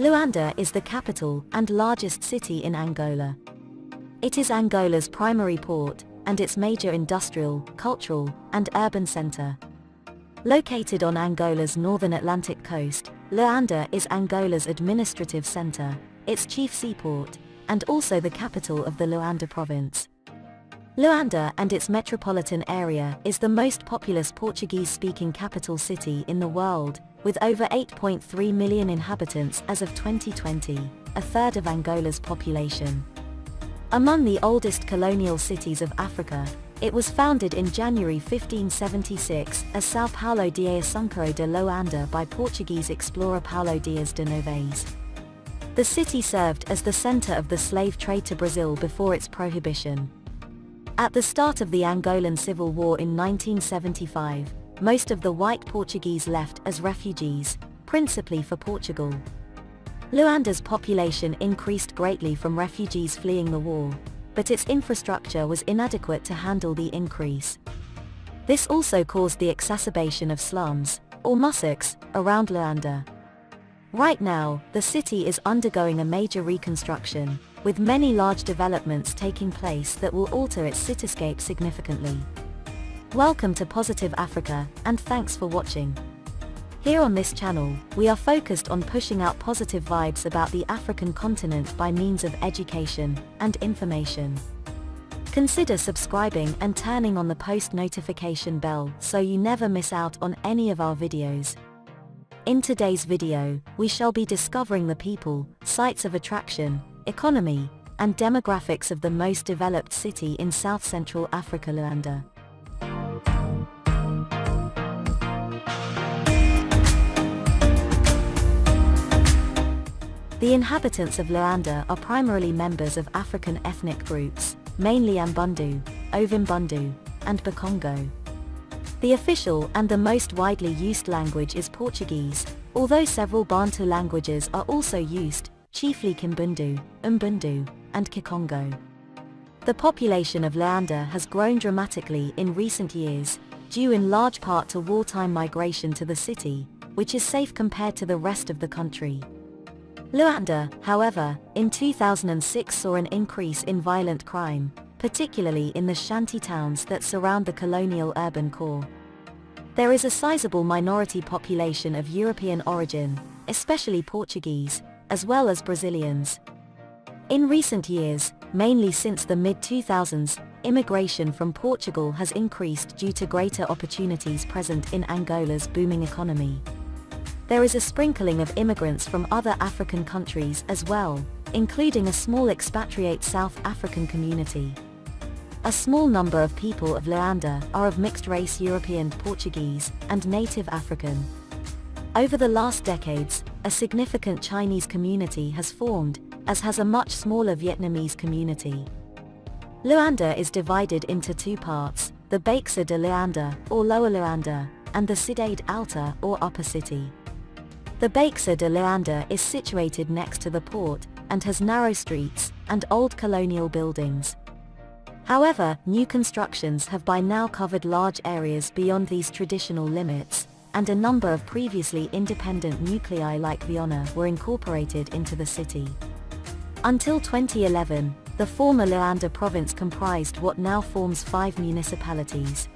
Luanda is the capital and largest city in Angola. It is Angola's primary port, and its major industrial, cultural, and urban center. Located on Angola's northern Atlantic coast, Luanda is Angola's administrative center, its chief seaport, and also the capital of the Luanda province. Luanda and its metropolitan area is the most populous Portuguese-speaking capital city in the world, with over 8.3 million inhabitants as of 2020, a third of Angola's population. Among the oldest colonial cities of Africa, it was founded in January 1576 as São Paulo de Assunção de Luanda by Portuguese explorer Paulo Dias de Novais. The city served as the center of the slave trade to Brazil before its prohibition. At the start of the Angolan Civil War in 1975, most of the white Portuguese left as refugees, principally for Portugal. Luanda's population increased greatly from refugees fleeing the war, but its infrastructure was inadequate to handle the increase. This also caused the exacerbation of slums, or mussaks, around Luanda. Right now, the city is undergoing a major reconstruction, with many large developments taking place that will alter its cityscape significantly. Welcome to Positive Africa, and thanks for watching. Here on this channel, we are focused on pushing out positive vibes about the African continent by means of education and information. Consider subscribing and turning on the post notification bell so you never miss out on any of our videos. In today's video, we shall be discovering the people, sites of attraction, economy, and demographics of the most developed city in South Central Africa, Luanda. The inhabitants of Luanda are primarily members of African ethnic groups, mainly Mbundu, Ovimbundu, and Bakongo. The official and the most widely used language is Portuguese, although several Bantu languages are also used, chiefly Kimbundu, Mbundu, and Kikongo. The population of Luanda has grown dramatically in recent years, due in large part to wartime migration to the city, which is safe compared to the rest of the country. Luanda, however, in 2006 saw an increase in violent crime, particularly in the shanty towns that surround the colonial urban core. There is a sizable minority population of European origin, especially Portuguese, as well as Brazilians. In recent years, mainly since the mid-2000s, immigration from Portugal has increased due to greater opportunities present in Angola's booming economy. There is a sprinkling of immigrants from other African countries as well, including a small expatriate South African community. A small number of people of Luanda are of mixed race European, Portuguese, and native African. Over the last decades, a significant Chinese community has formed, as has a much smaller Vietnamese community. Luanda is divided into two parts, the Baixa de Luanda, or Lower Luanda, and the Cidade Alta, or Upper City. The Baixa de Luanda is situated next to the port, and has narrow streets, and old colonial buildings. However, new constructions have by now covered large areas beyond these traditional limits, and a number of previously independent nuclei like Viona were incorporated into the city. Until 2011, the former Luanda province comprised what now forms 5 municipalities.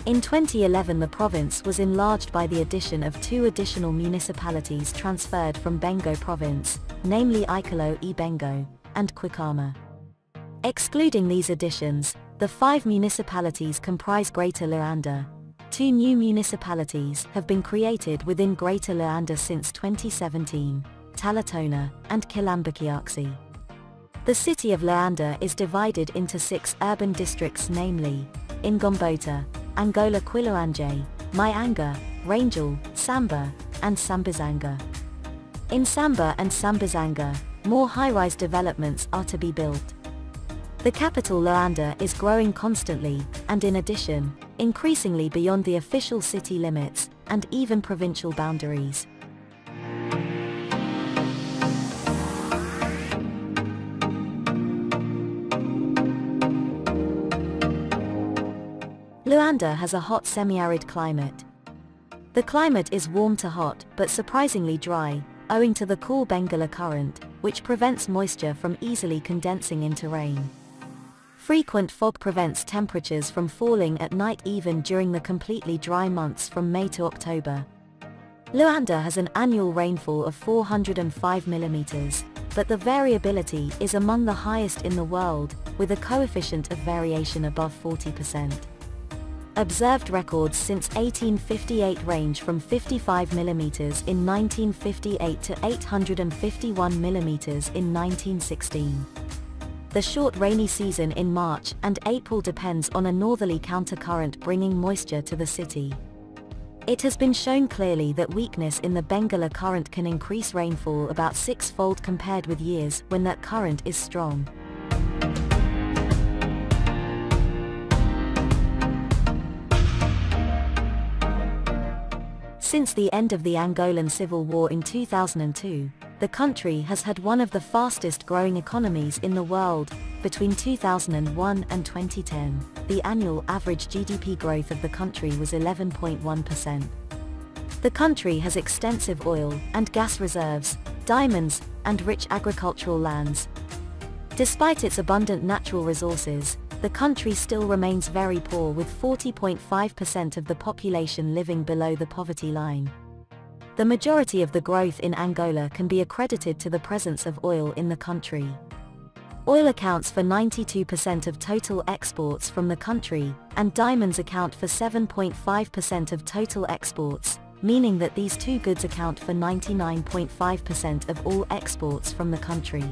In 2011 the province was enlarged by the addition of 2 additional municipalities transferred from Bengo province, namely Icalo e Bengo, and Cuicama. Excluding these additions, the 5 municipalities comprise Greater Luanda. 2 new municipalities have been created within Greater Luanda since 2017, Talatona, and Kilambakiaxi. The city of Luanda is divided into 6 urban districts, namely, Ingombota, Angola Quiloanje, Myanga, Rangel, Samba, and Sambizanga. In Samba and Sambizanga, more high-rise developments are to be built. The capital Luanda is growing constantly, and in addition, increasingly beyond the official city limits, and even provincial boundaries. Luanda has a hot semi-arid climate. The climate is warm to hot, but surprisingly dry, owing to the cool Beulah current, which prevents moisture from easily condensing into rain. Frequent fog prevents temperatures from falling at night even during the completely dry months from May to October. Luanda has an annual rainfall of 405 mm, but the variability is among the highest in the world, with a coefficient of variation above 40%. Observed records since 1858 range from 55 mm in 1958 to 851 mm in 1916. The short rainy season in March and April depends on a northerly countercurrent bringing moisture to the city. It has been shown clearly that weakness in the Beulah current can increase rainfall about six-fold compared with years when that current is strong. Since the end of the Angolan Civil War in 2002, the country has had one of the fastest growing economies in the world. Between 2001 and 2010, the annual average GDP growth of the country was 11.1%. The country has extensive oil and gas reserves, diamonds, and rich agricultural lands. Despite its abundant natural resources, the country still remains very poor, with 40.5% of the population living below the poverty line. The majority of the growth in Angola can be accredited to the presence of oil in the country. Oil accounts for 92% of total exports from the country, and diamonds account for 7.5% of total exports, meaning that these two goods account for 99.5% of all exports from the country.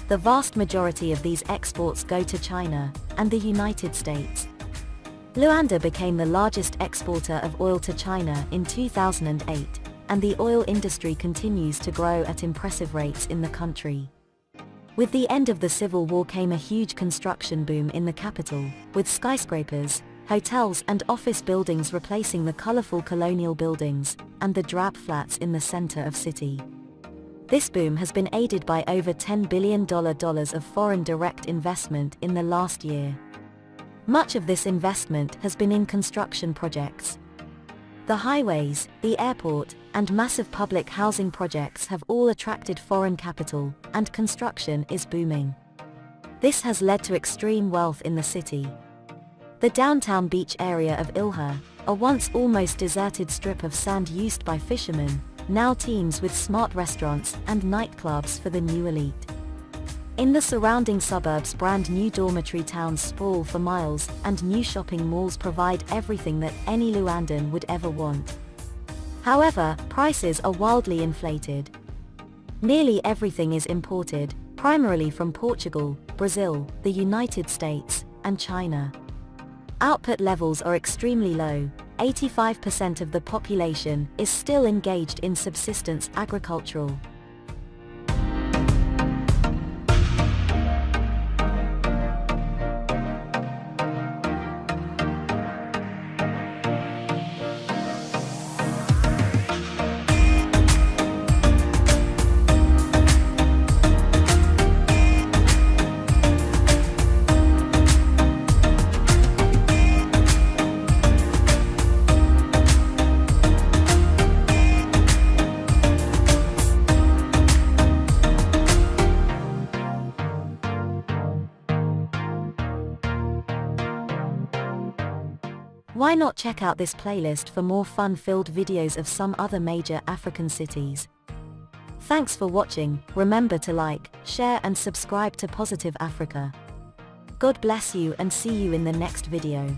The vast majority of these exports go to China and the United States. Luanda became the largest exporter of oil to China in 2008, and the oil industry continues to grow at impressive rates in the country. With the end of the Civil War came a huge construction boom in the capital, with skyscrapers, hotels and office buildings replacing the colorful colonial buildings and the drab flats in the center of city. This boom has been aided by over $10 billion of foreign direct investment in the last year. Much of this investment has been in construction projects. The highways, the airport, and massive public housing projects have all attracted foreign capital, and construction is booming. This has led to extreme wealth in the city. The downtown beach area of Ilha, a once almost deserted strip of sand used by fishermen, now teems with smart restaurants and nightclubs for the new elite. In the surrounding suburbs, brand new dormitory towns sprawl for miles, and new shopping malls provide everything that any Luandan would ever want. However, prices are wildly inflated. Nearly everything is imported, primarily from Portugal, Brazil, the United States, and China. Output levels are extremely low. 85% of the population is still engaged in subsistence agricultural. Why not check out this playlist for more fun-filled videos of some other major African cities? Thanks for watching. Remember to like, share and subscribe to Positive Africa. God bless you and see you in the next video.